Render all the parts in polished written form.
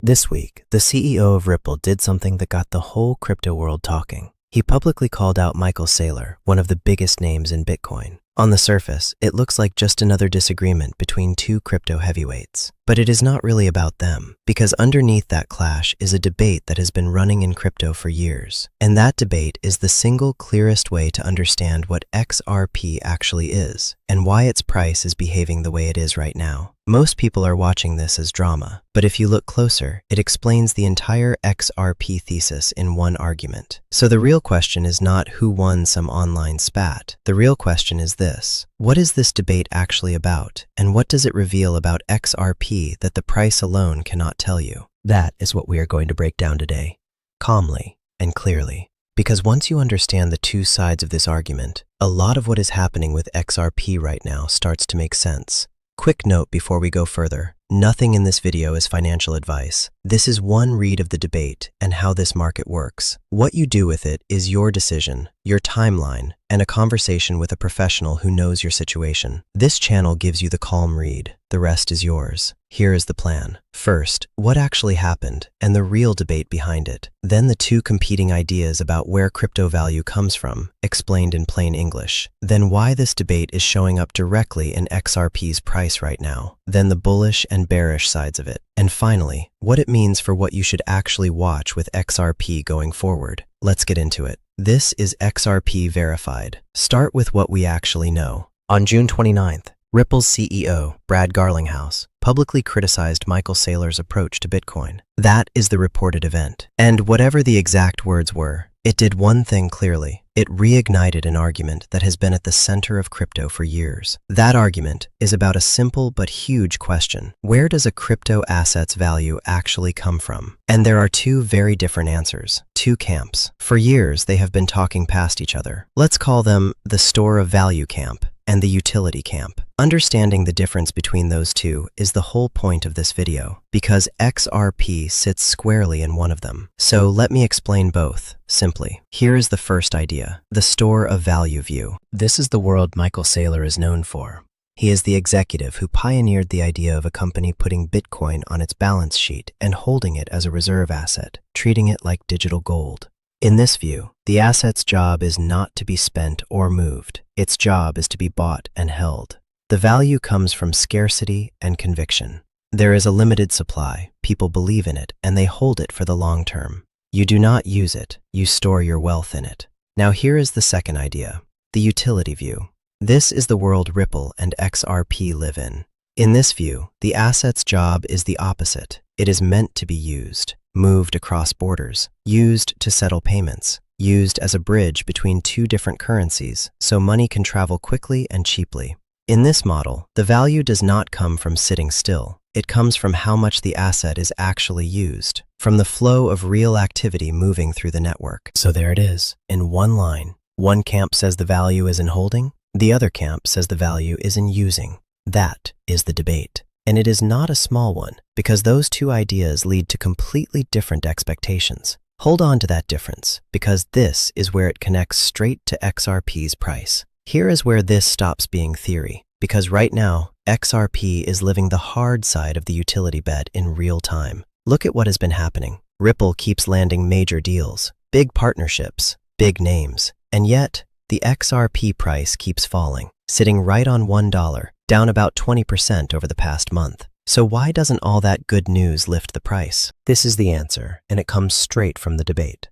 This week, the CEO of Ripple did something that got the whole crypto world talking. He publicly called out Michael Saylor, one of the biggest names in Bitcoin. On the surface, it looks like just another disagreement between two crypto heavyweights. But it is not really about them, because underneath that clash is a debate that has been running in crypto for years. And that debate is the single clearest way to understand what XRP actually is, and why its price is behaving the way it is right now. Most people are watching this as drama, but if you look closer, it explains the entire XRP thesis in one argument. So the real question is not who won some online spat. The real question is this: what is this debate actually about, and what does it reveal about XRP that the price alone cannot tell you? That is what we are going to break down today, calmly and clearly. Because once you understand the two sides of this argument, a lot of what is happening with XRP right now starts to make sense. Quick note before we go further: nothing in this video is financial advice. This is one read of the debate and how this market works. What you do with it is your decision, your timeline, and a conversation with a professional who knows your situation. This channel gives you the calm read. The rest is yours. Here is the plan. First, what actually happened and the real debate behind it. Then the two competing ideas about where crypto value comes from, explained in plain English. Then why this debate is showing up directly in XRP's price right now. Then the bullish and bearish sides of it. And finally, what it means for what you should actually watch with XRP going forward. Let's get into it. This is XRP Verified. Start with what we actually know. On June 29th, Ripple's CEO, Brad Garlinghouse, publicly criticized Michael Saylor's approach to Bitcoin. That is the reported event. And whatever the exact words were, it did one thing clearly. It reignited an argument that has been at the center of crypto for years. That argument is about a simple but huge question: where does a crypto asset's value actually come from? And there are two very different answers, two camps. For years, they have been talking past each other. Let's call them the store of value camp and the utility camp. Understanding the difference between those two is the whole point of this video, because XRP sits squarely in one of them. So let me explain both, simply. Here is the first idea, the store of value view. This is the world Michael Saylor is known for. He is the executive who pioneered the idea of a company putting Bitcoin on its balance sheet and holding it as a reserve asset, treating it like digital gold. In this view, the asset's job is not to be spent or moved. Its job is to be bought and held. The value comes from scarcity and conviction. There is a limited supply, people believe in it, and they hold it for the long term. You do not use it, you store your wealth in it. Now here is the second idea, the utility view. This is the world Ripple and XRP live in. In this view, the asset's job is the opposite. It is meant to be used, moved across borders, used to settle payments, used as a bridge between two different currencies so money can travel quickly and cheaply. In this model, the value does not come from sitting still. It comes from how much the asset is actually used, from the flow of real activity moving through the network. So there it is, in one line. One camp says the value is in holding, the other camp says the value is in using. That is the debate. And it is not a small one, because those two ideas lead to completely different expectations. Hold on to that difference, because this is where it connects straight to XRP's price. Here is where this stops being theory, because right now, XRP is living the hard side of the utility bet in real time. Look at what has been happening. Ripple keeps landing major deals, big partnerships, big names, and yet the XRP price keeps falling, sitting right on $1, down about 20% over the past month. So why doesn't all that good news lift the price? This is the answer, and it comes straight from the debate.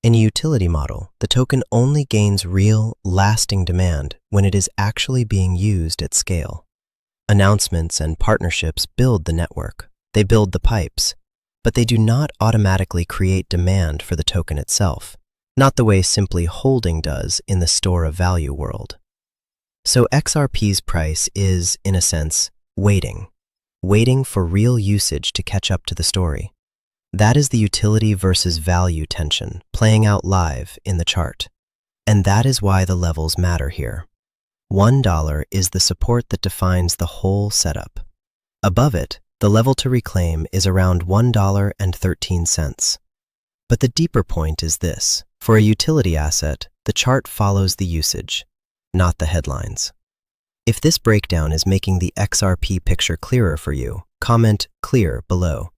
In a utility model, the token only gains real, lasting demand when it is actually being used at scale. Announcements and partnerships build the network. They build the pipes, but they do not automatically create demand for the token itself, not the way simply holding does in the store of value world. So XRP's price is, in a sense, waiting for real usage to catch up to the story. That is the utility versus value tension playing out live in the chart. And that is why the levels matter here. $1 is the support that defines the whole setup. Above it, the level to reclaim is around $1.13. But the deeper point is this: for a utility asset, the chart follows the usage, not the headlines. If this breakdown is making the XRP picture clearer for you, comment "clear" below.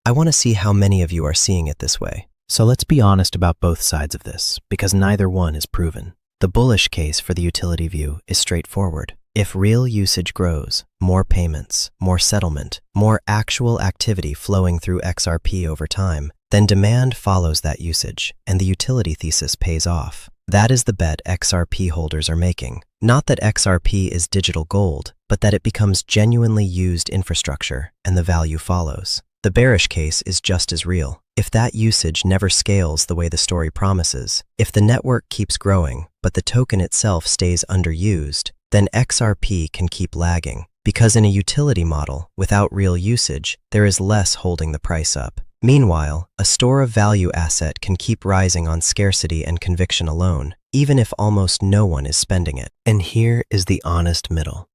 I want to see how many of you are seeing it this way. So let's be honest about both sides of this, because neither one is proven. The bullish case for the utility view is straightforward. If real usage grows, more payments, more settlement, more actual activity flowing through XRP over time, then demand follows that usage, and the utility thesis pays off. That is the bet XRP holders are making. Not that XRP is digital gold, but that it becomes genuinely used infrastructure, and the value follows. The bearish case is just as real. If that usage never scales the way the story promises, if the network keeps growing, but the token itself stays underused, then XRP can keep lagging. Because in a utility model, without real usage, there is less holding the price up. Meanwhile, a store of value asset can keep rising on scarcity and conviction alone, even if almost no one is spending it. And here is the honest middle.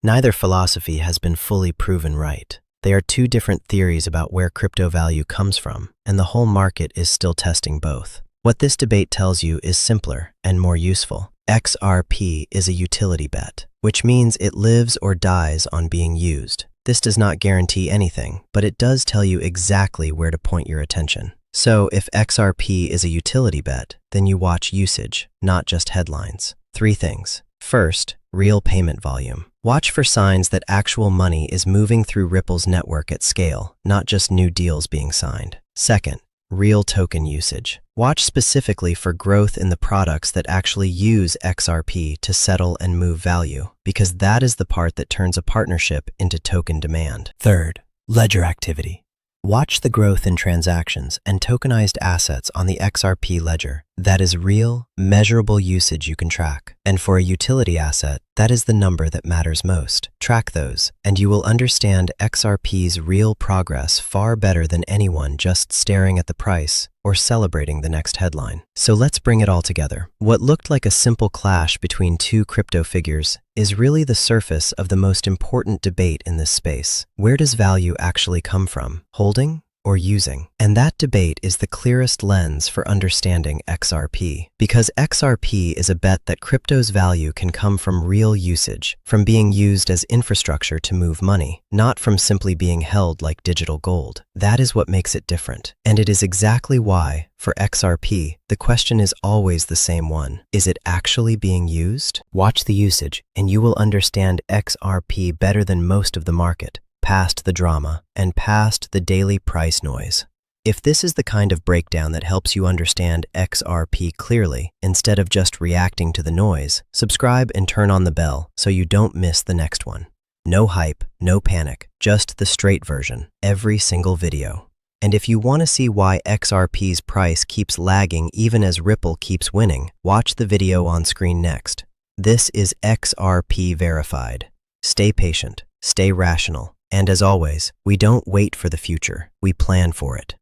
Neither philosophy has been fully proven right. They are two different theories about where crypto value comes from, and the whole market is still testing both. What this debate tells you is simpler and more useful. XRP is a utility bet, which means it lives or dies on being used. This does not guarantee anything, but it does tell you exactly where to point your attention. So if XRP is a utility bet, then you watch usage, not just headlines. 3 things. First, real payment volume. Watch for signs that actual money is moving through Ripple's network at scale, not just new deals being signed. Second, real token usage. Watch specifically for growth in the products that actually use XRP to settle and move value, because that is the part that turns a partnership into token demand. Third, ledger activity. Watch the growth in transactions and tokenized assets on the XRP ledger. That is real, measurable usage you can track. And for a utility asset, that is the number that matters most. Track those, and you will understand XRP's real progress far better than anyone just staring at the price or celebrating the next headline. So let's bring it all together. What looked like a simple clash between two crypto figures is really the surface of the most important debate in this space. Where does value actually come from? Holding or using? And that debate is the clearest lens for understanding XRP. Because XRP is a bet that crypto's value can come from real usage, from being used as infrastructure to move money, not from simply being held like digital gold. That is what makes it different. And it is exactly why, for XRP, the question is always the same one. Is it actually being used? Watch the usage, and you will understand XRP better than most of the market, past the drama, and past the daily price noise. If this is the kind of breakdown that helps you understand XRP clearly, instead of just reacting to the noise, subscribe and turn on the bell so you don't miss the next one. No hype, no panic, just the straight version, every single video. And if you want to see why XRP's price keeps lagging even as Ripple keeps winning, watch the video on screen next. This is XRP verified. Stay patient, stay rational. And as always, we don't wait for the future, we plan for it.